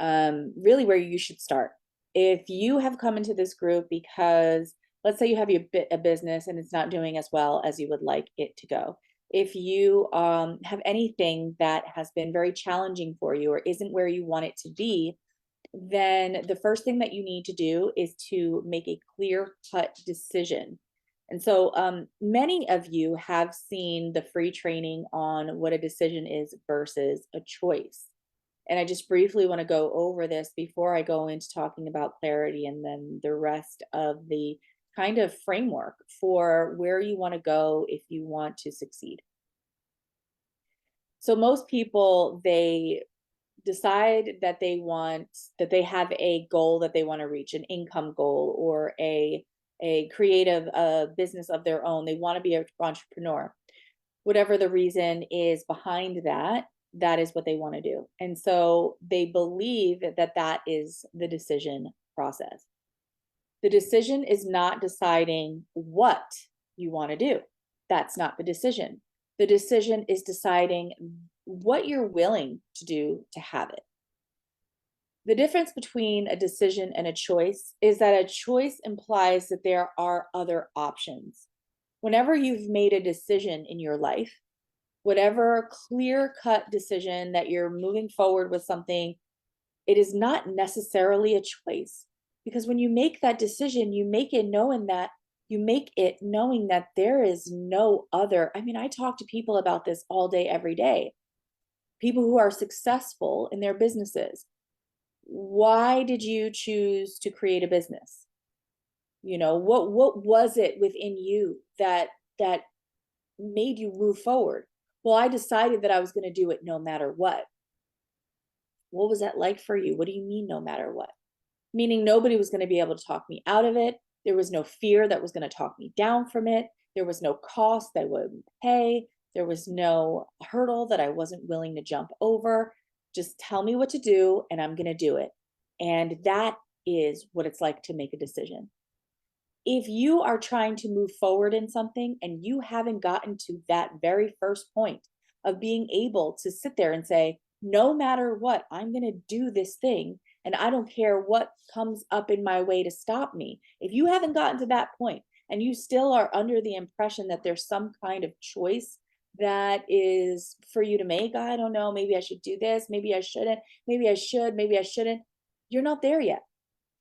really where you should start. If you have come into this group because, let's say you have a business and it's not doing as well as you would like it to go. If you have anything that has been very challenging for you or isn't where you want it to be, then the first thing that you need to do is to make a clear-cut decision. And so many of you have seen the free training on what a decision is versus a choice. And I just briefly want to go over this before I go into talking about clarity and then the rest of the kind of framework for where you want to go if you want to succeed. So most people, they decide that they have a goal that they want to reach, an income goal or a creative business of their own. They want to be an entrepreneur. Whatever the reason is behind that, that is what they want to do. And so they believe that that is the decision process. The decision is not deciding what you want to do. That's not the decision. The decision is deciding what you're willing to do to have it. The difference between a decision and a choice is that a choice implies that there are other options. Whenever you've made a decision in your life, whatever clear-cut decision that you're moving forward with something, it is not necessarily a choice. Because when you make that decision, you make it knowing that there is no other. I mean, I talk to people about this all day, every day. People who are successful in their businesses. Why did you choose to create a business? You know, what was it within you that made you move forward? Well, I decided that I was going to do it no matter what. What was that like for you? What do you mean no matter what? Meaning nobody was going to be able to talk me out of it. There was no fear that was going to talk me down from it. There was no cost that I wouldn't pay. There was no hurdle that I wasn't willing to jump over. Just tell me what to do and I'm going to do it. And that is what it's like to make a decision. If you are trying to move forward in something and you haven't gotten to that very first point of being able to sit there and say, no matter what, I'm going to do this thing and I don't care what comes up in my way to stop me. If you haven't gotten to that point and you still are under the impression that there's some kind of choice that is for you to make, I don't know, maybe I should do this, maybe I shouldn't, maybe I should, maybe I shouldn't, you're not there yet.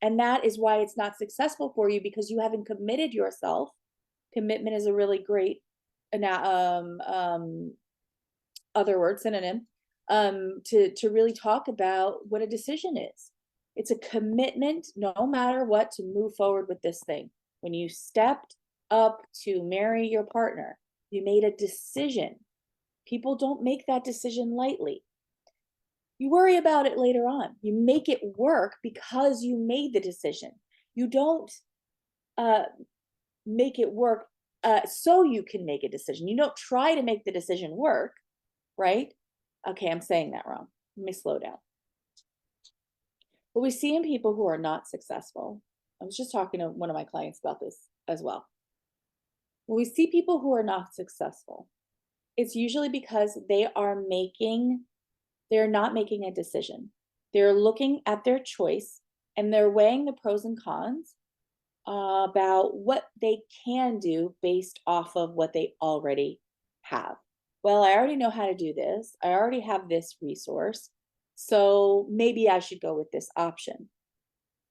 And that is why it's not successful for you, because you haven't committed yourself. Commitment is a really great other word synonym to really talk about what a decision is. It's a commitment, no matter what, to move forward with this thing. When you stepped up to marry your partner, you made a decision. People don't make that decision lightly. You worry about it later on. You make it work because you made the decision. You don't make it work so you can make a decision. You don't try to make the decision work, right? Okay, I'm saying that wrong. Let me slow down. What we see in people who are not successful, I was just talking to one of my clients about this as well. When we see people who are not successful, it's usually because they're not making a decision. They're looking at their choice and they're weighing the pros and cons about what they can do based off of what they already have. Well, I already know how to do this. I already have this resource. So maybe I should go with this option.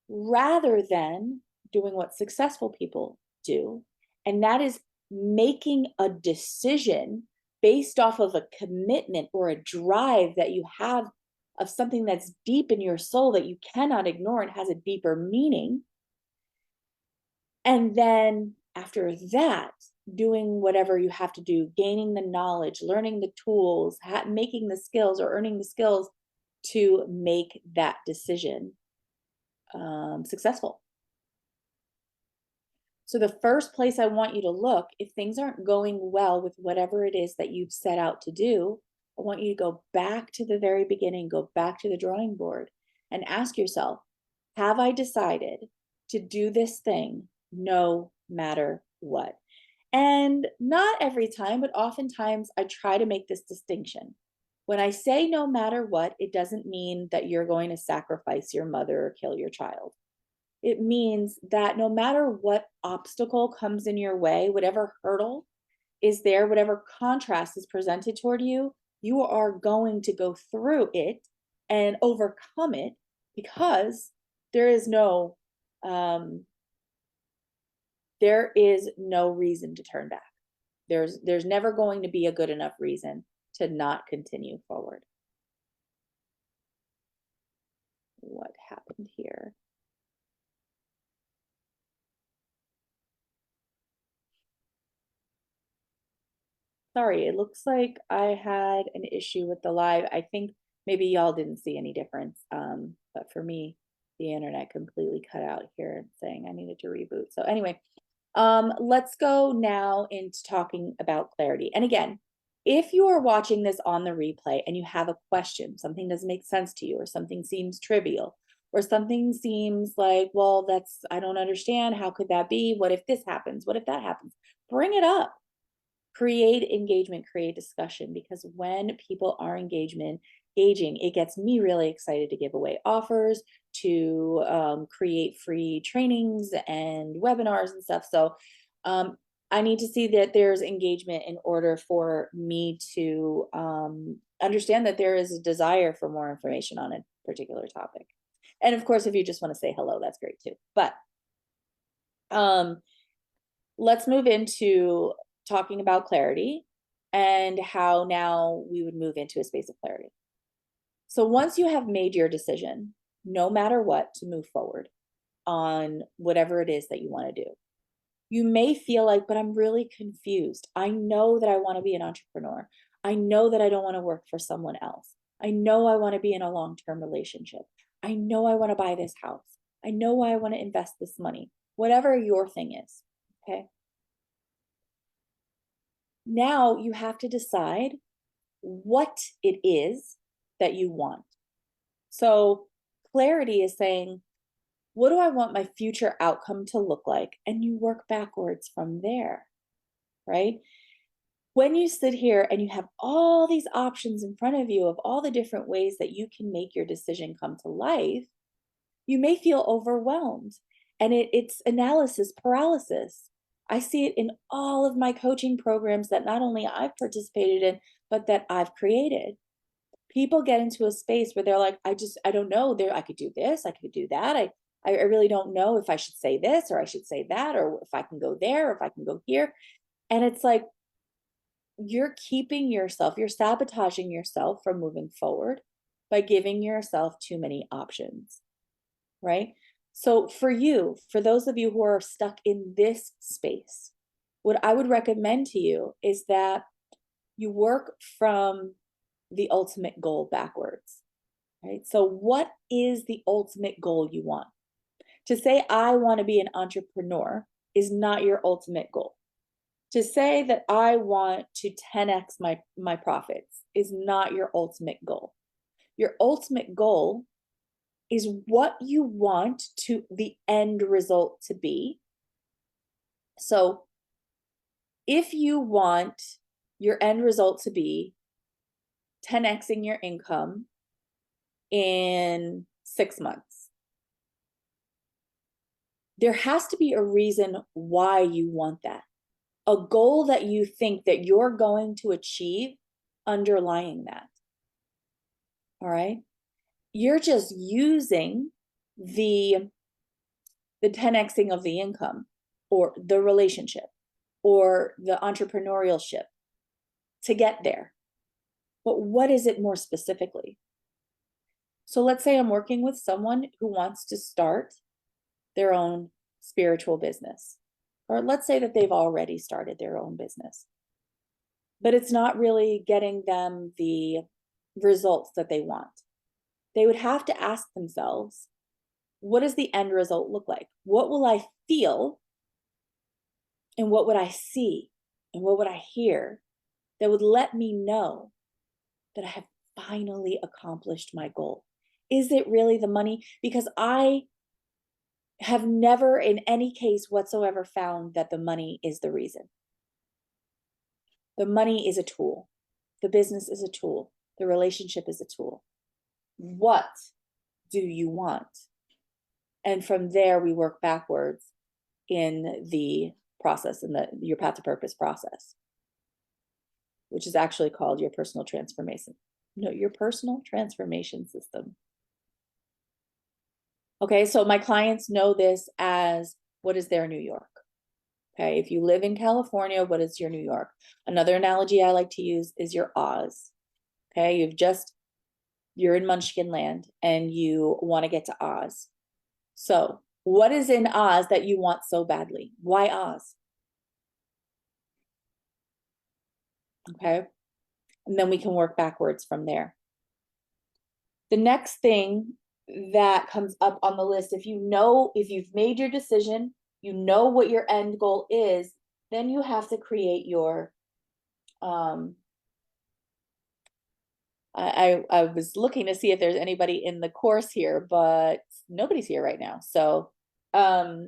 Rather than doing what successful people do, and that is making a decision based off of a commitment or a drive that you have of something that's deep in your soul that you cannot ignore and has a deeper meaning. And then after that, doing whatever you have to do, gaining the knowledge, learning the tools, making the skills or earning the skills to make that decision successful. So the first place I want you to look, if things aren't going well with whatever it is that you've set out to do, I want you to go back to the very beginning, go back to the drawing board and ask yourself, have I decided to do this thing no matter what? And not every time, but oftentimes I try to make this distinction. When I say no matter what, it doesn't mean that you're going to sacrifice your mother or kill your child. It means that no matter what obstacle comes in your way, whatever hurdle is there, whatever contrast is presented toward you, you are going to go through it and overcome it, because there is no um, there is no reason to turn back. There's never going to be a good enough reason to not continue forward. What happened here? Sorry, it looks like I had an issue with the live. I think maybe y'all didn't see any difference. But for me, the internet completely cut out here, saying I needed to reboot. So anyway, let's go now into talking about clarity. And again, if you are watching this on the replay and you have a question, something doesn't make sense to you, or something seems trivial, or something seems like, well, I don't understand. How could that be? What if this happens? What if that happens? Bring it up. Create engagement, create discussion, because when people are engaging, it gets me really excited to give away offers, to create free trainings and webinars and stuff. So I need to see that there's engagement in order for me to understand that there is a desire for more information on a particular topic. And of course, if you just want to say hello, that's great too. But let's move into talking about clarity and how now we would move into a space of clarity. So once you have made your decision, no matter what, to move forward on whatever it is that you want to do, you may feel like, but I'm really confused. I know that I want to be an entrepreneur. I know that I don't want to work for someone else. I know I want to be in a long-term relationship. I know I want to buy this house. I know I want to invest this money, whatever your thing is. Okay. Now you have to decide what it is that you want. So clarity is saying, what do I want my future outcome to look like? And you work backwards from there, right? When you sit here and you have all these options in front of you of all the different ways that you can make your decision come to life, you may feel overwhelmed. And it's analysis paralysis. I see it in all of my coaching programs that not only I've participated in, but that I've created. People get into a space where they're like, I don't know. I could do this, I could do that. I really don't know if I should say this or I should say that, or if I can go there, or if I can go here. And it's like, you're sabotaging yourself from moving forward by giving yourself too many options, right? So for those of you who are stuck in this space, what I would recommend to you is that you work from the ultimate goal backwards, right? So what is the ultimate goal you want? To say, I want to be an entrepreneur is not your ultimate goal. To say that I want to 10x my profits is not your ultimate goal. Your ultimate goal is what you want to the end result to be. So if you want your end result to be 10xing your income in 6 months, there has to be a reason why you want that. A goal that you think that you're going to achieve underlying that. All right. You're just using the 10xing of the income or the relationship or the entrepreneurship to get there. But what is it more specifically? So let's say I'm working with someone who wants to start their own spiritual business. Or let's say that they've already started their own business, but it's not really getting them the results that they want. They would have to ask themselves, what does the end result look like? What will I feel? And what would I see? And what would I hear that would let me know that I have finally accomplished my goal? Is it really the money? Because I have never in any case whatsoever found that the money is the reason. The money is a tool. The business is a tool. The relationship is a tool. What do you want? And from there, we work backwards in the process, in your path to purpose process, which is actually called your personal transformation. No, your personal transformation system. Okay, so my clients know this as, what is their New York? Okay, if you live in California, what is your New York? Another analogy I like to use is your Oz. Okay, you're in Munchkin land and you want to get to Oz. So what is in Oz that you want so badly? Why Oz? Okay, and then we can work backwards from there. The next thing that comes up on the list, if you've made your decision, you know what your end goal is, then you have to create your, I was looking to see if there's anybody in the course here, but nobody's here right now. So, your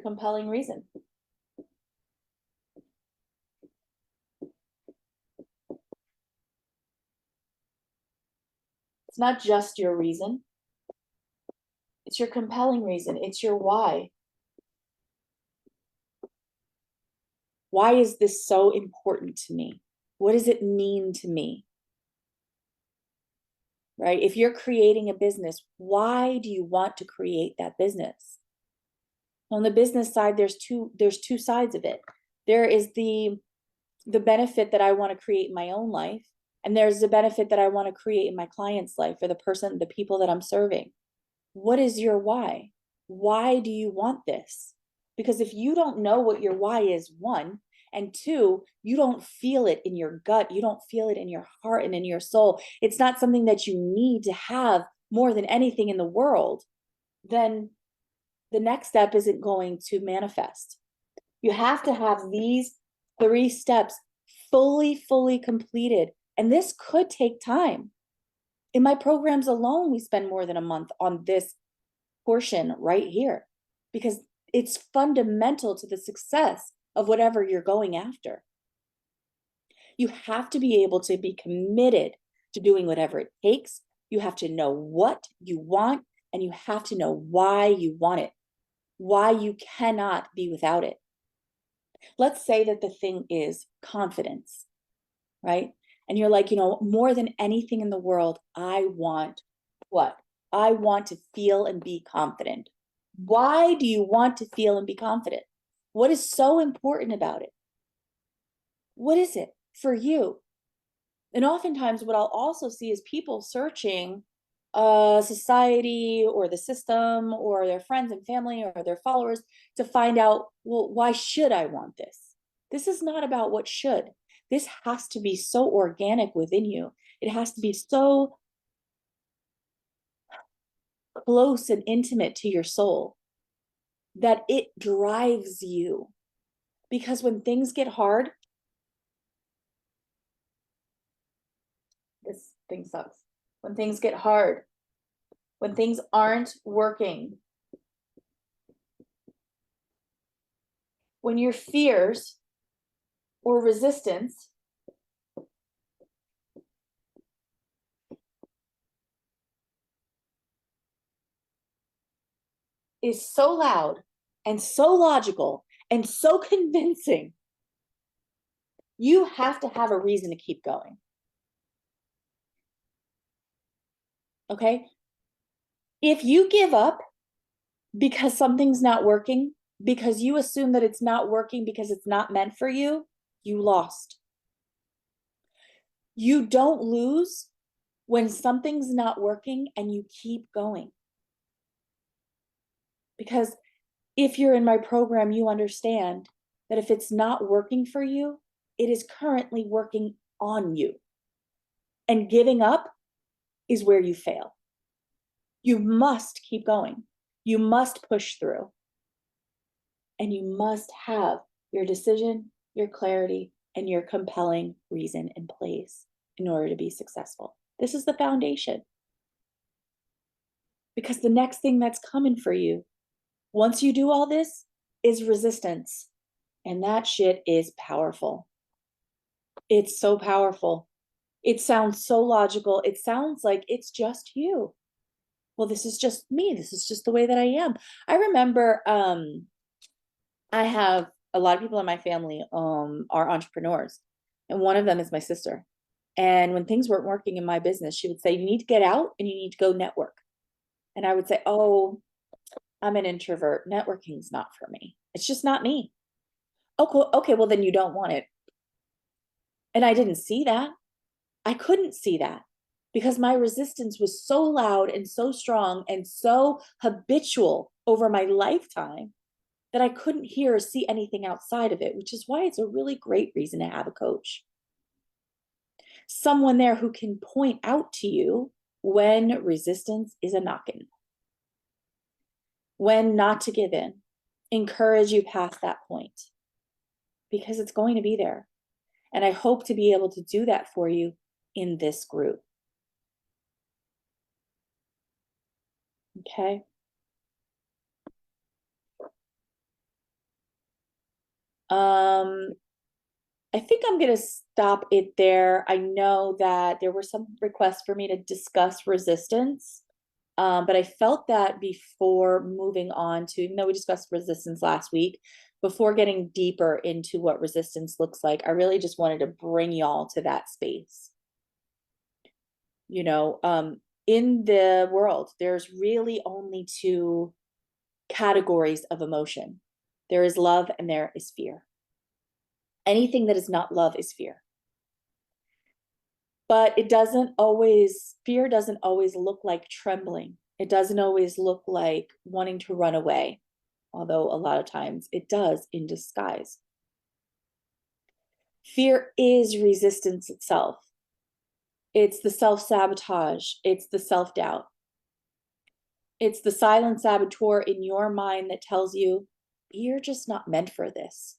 compelling reason. It's not just your reason. It's your compelling reason. It's your why. Why is this so important to me? What does it mean to me? Right? If you're creating a business, why do you want to create that business? On the business side, there's two sides of it. There is the benefit that I want to create in my own life, and there's the benefit that I want to create in my client's life, or the people that I'm serving. What is your why? Why do you want this? Because if you don't know what your why is, one, and two, you don't feel it in your gut, you don't feel it in your heart and in your soul, it's not something that you need to have more than anything in the world, then the next step isn't going to manifest. You have to have these 3 steps fully completed. And this could take time. In my programs alone, we spend more than a month on this portion right here, because it's fundamental to the success of whatever you're going after. You have to be able to be committed to doing whatever it takes. You have to know what you want, and you have to know why you want it, why you cannot be without it. Let's say that the thing is confidence, right? And you're like, more than anything in the world, I want what? I want to feel and be confident. Why do you want to feel and be confident? What is so important about it? What is it for you? And oftentimes what I'll also see is people searching society or the system or their friends and family or their followers to find out, well, why should I want this? This is not about what should. This has to be so organic within you. It has to be so close and intimate to your soul that it drives you. Because when things get hard, this thing sucks. When things get hard, when things aren't working, when your fears or resistance is so loud and so logical and so convincing, you have to have a reason to keep going. Okay? If you give up because something's not working, because you assume that it's not working because it's not meant for you, you lost. You don't lose when something's not working and you keep going. Because if you're in my program, you understand that if it's not working for you, it is currently working on you. And giving up is where you fail. You must keep going. You must push through. And you must have your decision, your clarity, and your compelling reason in place in order to be successful. This is the foundation. Because the next thing that's coming for you, once you do all this, is resistance. And that shit is powerful. It's so powerful. It sounds so logical. It sounds like it's just you. Well, this is just me. This is just the way that I am. I remember I have a lot of people in my family are entrepreneurs, and one of them is my sister. And when things weren't working in my business, she would say, "You need to get out and you need to go network." And I would say, "Oh, I'm an introvert. Networking's not for me. It's just not me." Oh, cool. Okay, well then you don't want it. And I didn't see that. I couldn't see that because my resistance was so loud and so strong and so habitual over my lifetime that I couldn't hear or see anything outside of it, which is why it's a really great reason to have a coach. Someone there who can point out to you when resistance is a knocking, when not to give in, encourage you past that point, because it's going to be there. And I hope to be able to do that for you in this group. Okay. I think I'm going to stop it there. I know that there were some requests for me to discuss resistance, but I felt that before moving on to, even though we discussed resistance last week, before getting deeper into what resistance looks like, I really just wanted to bring y'all to that space. You know, in the world, there's really only two categories of emotion. There is love and there is fear. Anything that is not love is fear. But it doesn't always, fear doesn't always look like trembling. It doesn't always look like wanting to run away, although a lot of times it does in disguise. Fear is resistance itself. It's the self-sabotage. It's the self-doubt. It's the silent saboteur in your mind that tells you, you're just not meant for this.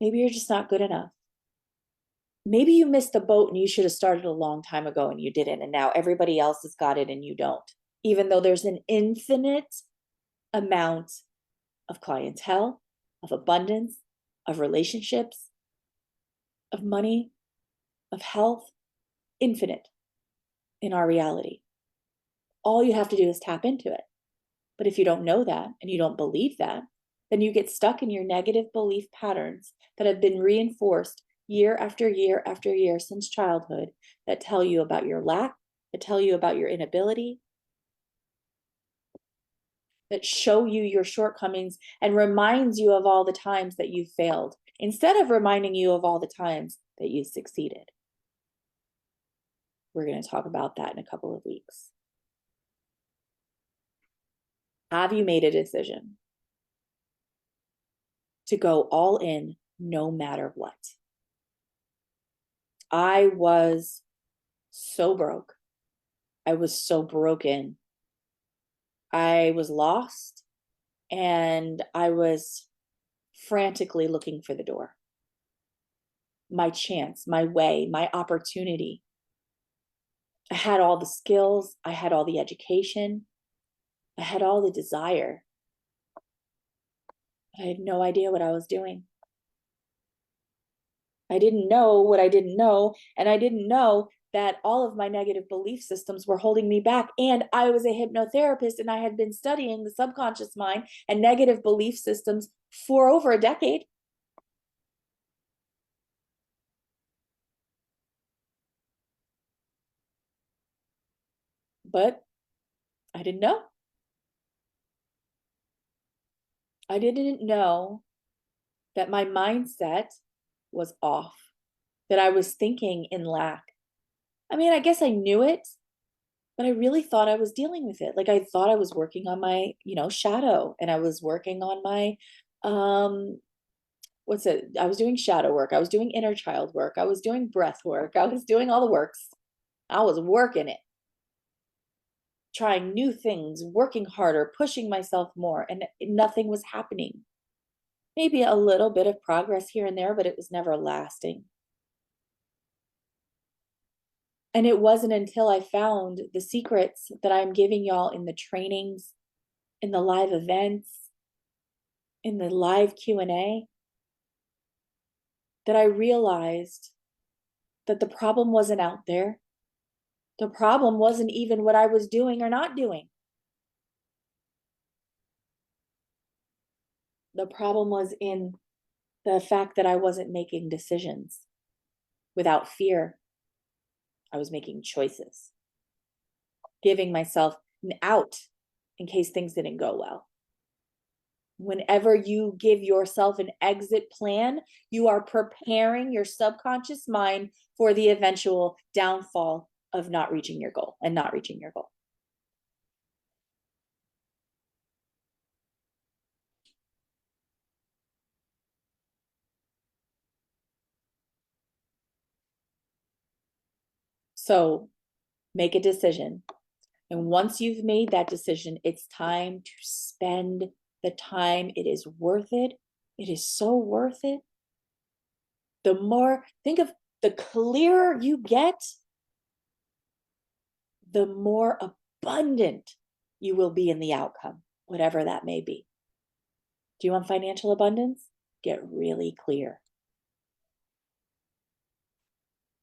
Maybe you're just not good enough. Maybe you missed the boat and you should have started a long time ago and you didn't. And now everybody else has got it and you don't. Even though there's an infinite amount of clientele, of abundance, of relationships, of money, of health, infinite in our reality. All you have to do is tap into it. But if you don't know that and you don't believe that, then you get stuck in your negative belief patterns that have been reinforced year after year after year since childhood, that tell you about your lack, that tell you about your inability, that show you your shortcomings and reminds you of all the times that you failed, instead of reminding you of all the times that you succeeded. We're going to talk about that in a couple of weeks. Have you made a decision to go all in no matter what? I was so broke. I was so broken. I was lost and I was frantically looking for the door. My chance, my way, my opportunity. I had all the skills. I had all the education. I had all the desire. But I had no idea what I was doing. I didn't know what I didn't know, and I didn't know that all of my negative belief systems were holding me back. And I was a hypnotherapist, and I had been studying the subconscious mind and negative belief systems for over a decade. But I didn't know. I didn't know that my mindset was off, that I was thinking in lack. I mean, I guess I knew it, but I really thought I was dealing with it. Like I thought I was working on my, shadow, and I was working on my, I was doing shadow work. I was doing inner child work. I was doing breath work. I was doing all the works. I was working it, trying new things, working harder, pushing myself more, and nothing was happening. Maybe a little bit of progress here and there, but it was never lasting. And it wasn't until I found the secrets that I'm giving y'all in the trainings, in the live events, in the live Q&A, that I realized that the problem wasn't out there. The problem wasn't even what I was doing or not doing. The problem was in the fact that I wasn't making decisions without fear. I was making choices, giving myself an out in case things didn't go well. Whenever you give yourself an exit plan, you are preparing your subconscious mind for the eventual downfall of not reaching your goal and not reaching your goal. So make a decision. And once you've made that decision, it's time to spend the time. It is worth it. It is so worth it. The more, think of the clearer you get, the more abundant you will be in the outcome, whatever that may be. Do you want financial abundance? Get really clear.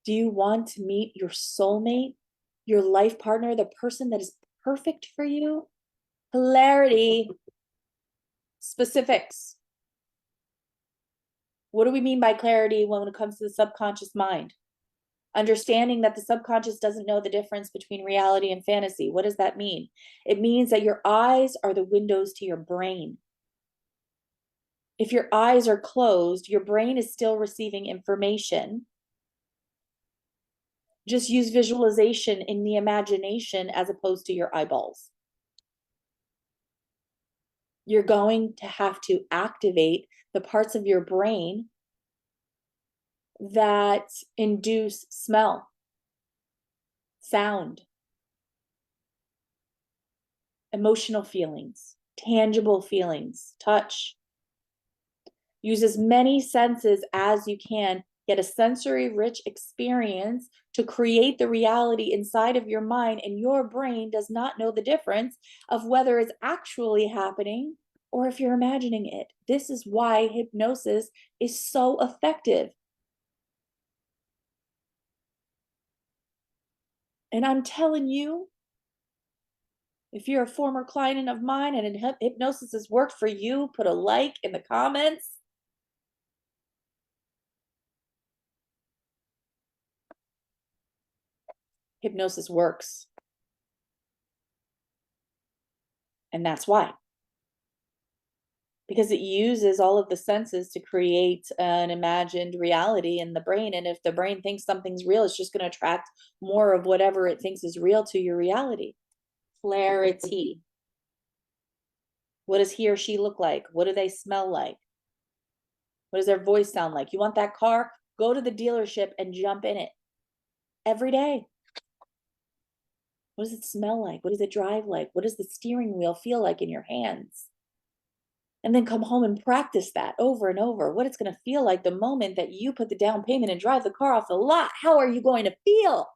Do you want to meet your soulmate, your life partner, the person that is perfect for you? Clarity. Specifics. What do we mean by clarity when it comes to the subconscious mind? Understanding that the subconscious doesn't know the difference between reality and fantasy. What does that mean? It means that your eyes are the windows to your brain. If your eyes are closed, your brain is still receiving information. Just use visualization in the imagination as opposed to your eyeballs. You're going to have to activate the parts of your brain that induce smell, sound, emotional feelings, tangible feelings, touch. Use as many senses as you can. Get a sensory rich experience to create the reality inside of your mind, and your brain does not know the difference of whether it's actually happening or if you're imagining it. This is why hypnosis is so effective. And I'm telling you, if you're a former client of mine and hypnosis has worked for you, put a like in the comments. Hypnosis works. And that's why. Because it uses all of the senses to create an imagined reality in the brain. And if the brain thinks something's real, it's just going to attract more of whatever it thinks is real to your reality. Clarity. What does he or she look like? What do they smell like? What does their voice sound like? You want that car? Go to the dealership and jump in it every day. What does it smell like? What does it drive like? What does the steering wheel feel like in your hands? And then come home and practice that over and over. What it's going to feel like the moment that you put the down payment and drive the car off the lot. How are you going to feel?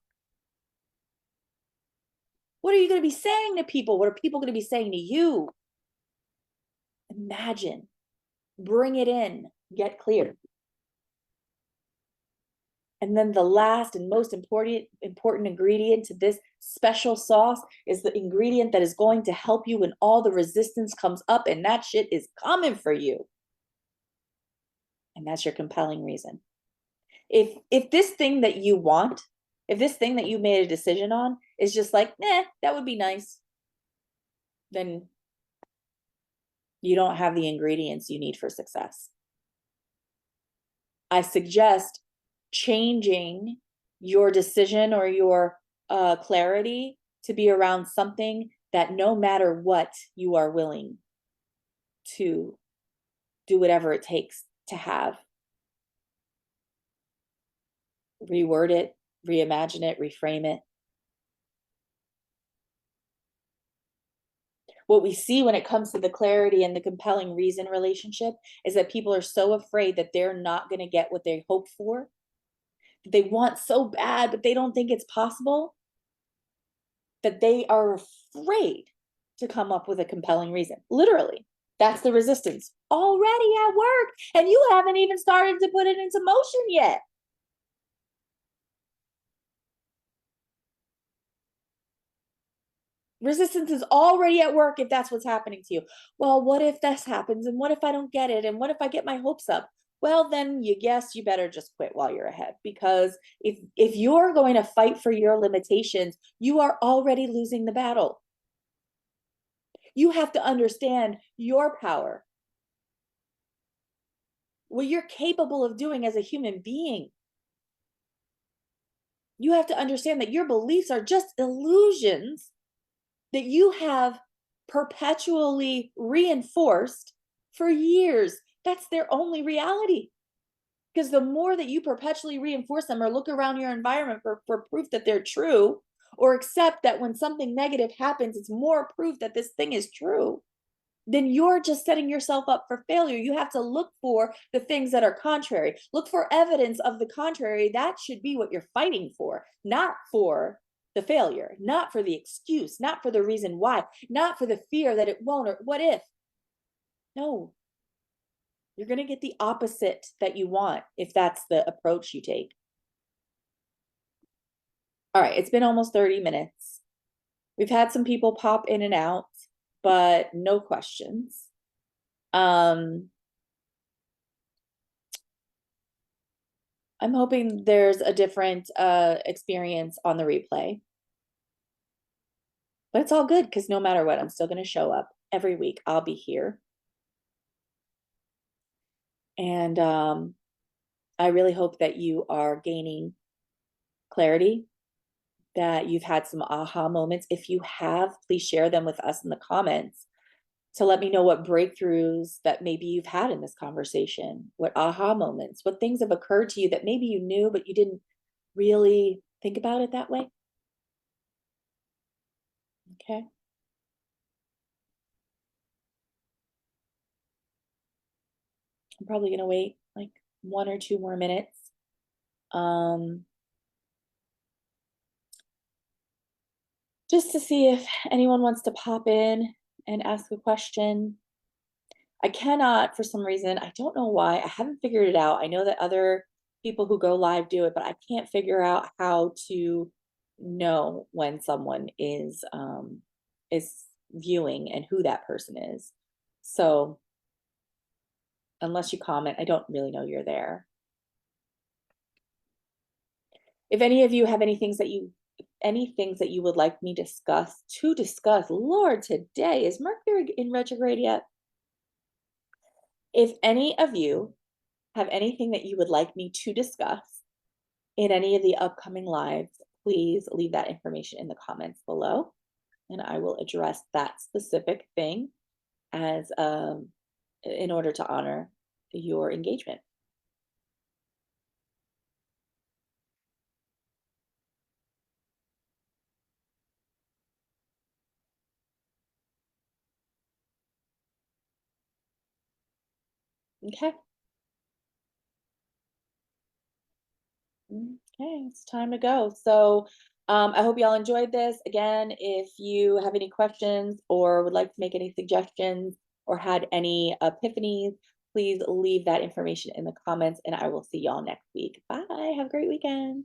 What are you going to be saying to people? What are people going to be saying to you? Imagine. Bring it in. Get clear. And then the last and most important ingredient to this special sauce is the ingredient that is going to help you when all the resistance comes up, and that shit is coming for you. And that's your compelling reason. If this thing that you want, if this thing that you made a decision on is just like, nah, that would be nice, then you don't have the ingredients you need for success. I suggest changing your decision or your clarity to be around something that no matter what, you are willing to do whatever it takes to have. Reword it, reimagine it, reframe it. What we see when it comes to the clarity and the compelling reason relationship is that people are so afraid that they're not going to get what they hope for. They want so bad, but they don't think it's possible, that they are afraid to come up with a compelling reason. Literally, that's the resistance already at work, and you haven't even started to put it into motion yet. Resistance is already at work if that's what's happening to you. Well, what if this happens? And what if I don't get it? And what if I get my hopes up? Well, then you guess you better just quit while you're ahead, because if you're going to fight for your limitations, you are already losing the battle. You have to understand your power, what you're capable of doing as a human being. You have to understand that your beliefs are just illusions that you have perpetually reinforced for years. That's their only reality. Because the more that you perpetually reinforce them or look around your environment for proof that they're true, or accept that when something negative happens, it's more proof that this thing is true, then you're just setting yourself up for failure. You have to look for the things that are contrary. Look for evidence of the contrary. That should be what you're fighting for, not for the failure, not for the excuse, not for the reason why, not for the fear that it won't or what if. No, you're going to get the opposite that you want if that's the approach you take. All right, it's been almost 30 minutes. We've had some people pop in and out, but no questions. I'm hoping there's a different experience on the replay. But it's all good, because no matter what, I'm still going to show up every week. I'll be here. And I really hope that you are gaining clarity, that you've had some aha moments. If you have, please share them with us in the comments to let me know what breakthroughs that maybe you've had in this conversation, what aha moments, what things have occurred to you that maybe you knew, but you didn't really think about it that way. Okay. I'm probably going to wait like 1 or 2 more minutes. Just to see if anyone wants to pop in and ask a question. I cannot, for some reason, I don't know why, I haven't figured it out. I know that other people who go live do it, but I can't figure out how to know when someone is viewing and who that person is. So unless you comment, I don't really know you're there. If any of you have any things that you would like me to discuss, Lord, today, is Mercury in retrograde yet? If any of you have anything that you would like me to discuss in any of the upcoming lives, please leave that information in the comments below, and I will address that specific thing as in order to honor your engagement. Okay. Okay, it's time to go. So I hope y'all enjoyed this. Again, if you have any questions or would like to make any suggestions or had any epiphanies, please leave that information in the comments, and I will see y'all next week. Bye. Have a great weekend.